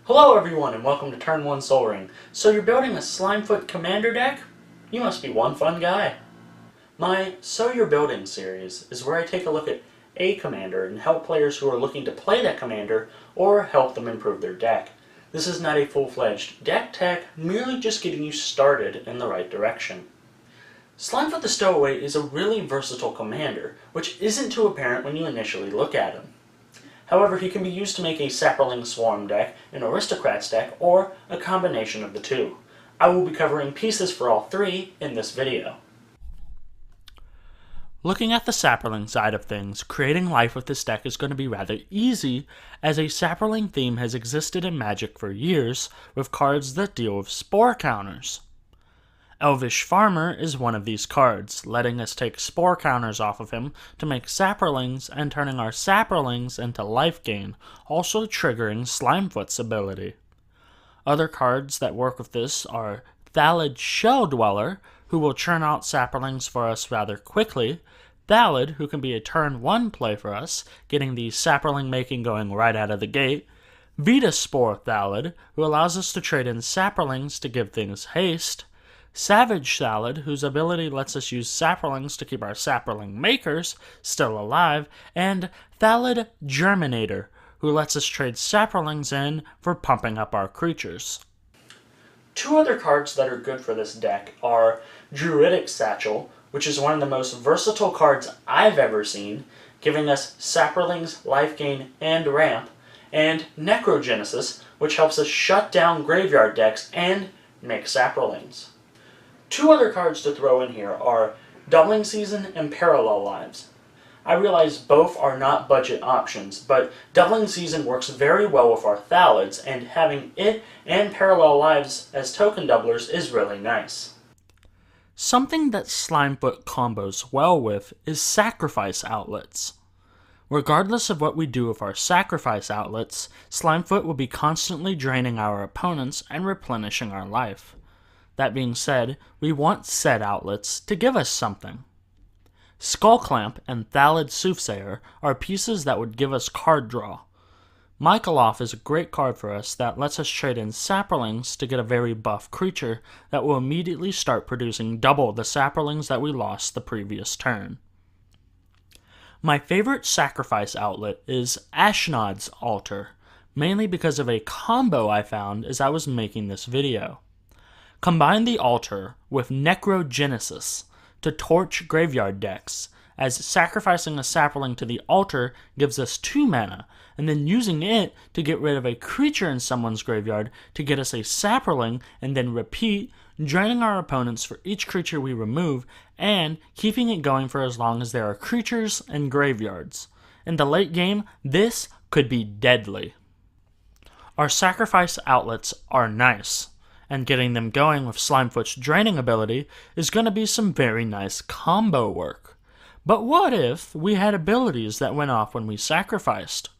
Hello everyone and welcome to Turn 1 Sol Ring. So you're building a Slimefoot commander deck? You must be one fun guy. My So You're Building series is where I take a look at a commander and help players who are looking to play that commander or help them improve their deck. This is not a full-fledged deck tech, merely just getting you started in the right direction. Slimefoot the Stowaway is a really versatile commander, which isn't too apparent when you initially look at him. However, he can be used to make a Sapperling Swarm deck, an Aristocrats deck, or a combination of the two. I will be covering pieces for all three in this video. Looking at the Sapperling side of things, creating life with this deck is going to be rather easy, as a Sapperling theme has existed in Magic for years, with cards that deal with spore counters. Elvish Farmer is one of these cards, letting us take spore counters off of him to make Sapperlings and turning our Sapperlings into life gain, also triggering Slimefoot's ability. Other cards that work with this are Thallid Shell Dweller, who will churn out Sapperlings for us rather quickly, Thallid, who can be a turn 1 play for us, getting the Sapperling making going right out of the gate, Vitaspore Thallid, who allows us to trade in Sapperlings to give things haste, Savage Thallid, whose ability lets us use Sapperlings to keep our Sapperling makers still alive, and Thallid Germinator, who lets us trade Sapperlings in for pumping up our creatures. Two other cards that are good for this deck are Druidic Satchel, which is one of the most versatile cards I've ever seen, giving us Sapperlings, life gain, and ramp, and Necrogenesis, which helps us shut down graveyard decks and make Sapperlings. Two other cards to throw in here are Doubling Season and Parallel Lives. I realize both are not budget options, but Doubling Season works very well with our Thallids, and having it and Parallel Lives as token doublers is really nice. Something that Slimefoot combos well with is Sacrifice Outlets. Regardless of what we do with our Sacrifice Outlets, Slimefoot will be constantly draining our opponents and replenishing our life. That being said, we want said outlets to give us something. Skullclamp and Thallid Soothsayer are pieces that would give us card draw. Michaeloff is a great card for us that lets us trade in Sapperlings to get a very buff creature that will immediately start producing double the Sapperlings that we lost the previous turn. My favorite sacrifice outlet is Ashnod's Altar, mainly because of a combo I found as I was making this video. Combine the altar with Necrogenesis to torch graveyard decks, as sacrificing a Sapperling to the altar gives us 2 mana, and then using it to get rid of a creature in someone's graveyard to get us a Sapperling, and then repeat, draining our opponents for each creature we remove, and keeping it going for as long as there are creatures and graveyards. In the late game, this could be deadly. Our sacrifice outlets are nice, and getting them going with Slimefoot's draining ability is going to be some very nice combo work. But what if we had abilities that went off when we sacrificed?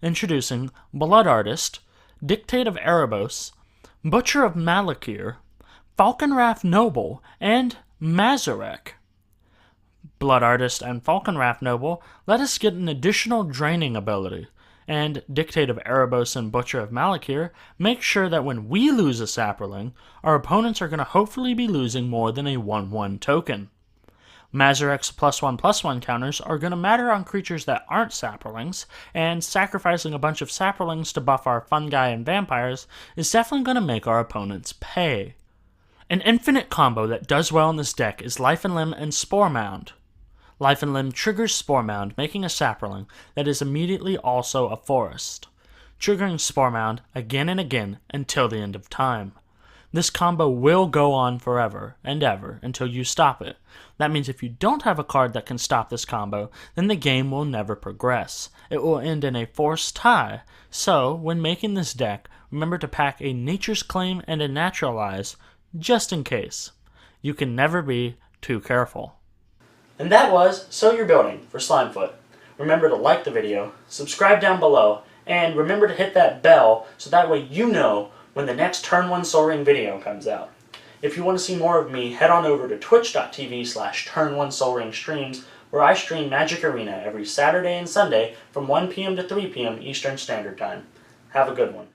Introducing Blood Artist, Dictate of Erebos, Butcher of Malakir, Falconwrath Noble, and Mazarek. Blood Artist and Falconwrath Noble let us get an additional draining ability, and Dictate of Erebos and Butcher of Malakir make sure that when we lose a Sapperling, our opponents are going to hopefully be losing more than a 1/1 token. Mazarek's +1/+1 counters are going to matter on creatures that aren't Sapperlings, and sacrificing a bunch of Sapperlings to buff our fungi and vampires is definitely going to make our opponents pay. An infinite combo that does well in this deck is Life and Limb and Spore Mound. Life and Limb triggers Spore Mound, making a Sapperling that is immediately also a forest, triggering Spore Mound again and again until the end of time. This combo will go on forever and ever until you stop it. That means if you don't have a card that can stop this combo, then the game will never progress. It will end in a forced tie, so when making this deck, remember to pack a Nature's Claim and a Naturalize, just in case. You can never be too careful. And that was So You're Building for Slimefoot. Remember to like the video, subscribe down below, and remember to hit that bell so that way you know when the next Turn 1 Sol Ring video comes out. If you want to see more of me, head on over to twitch.tv/Turn1SolRing streams, where I stream Magic Arena every Saturday and Sunday from 1 p.m. to 3 p.m. Eastern Standard Time. Have a good one.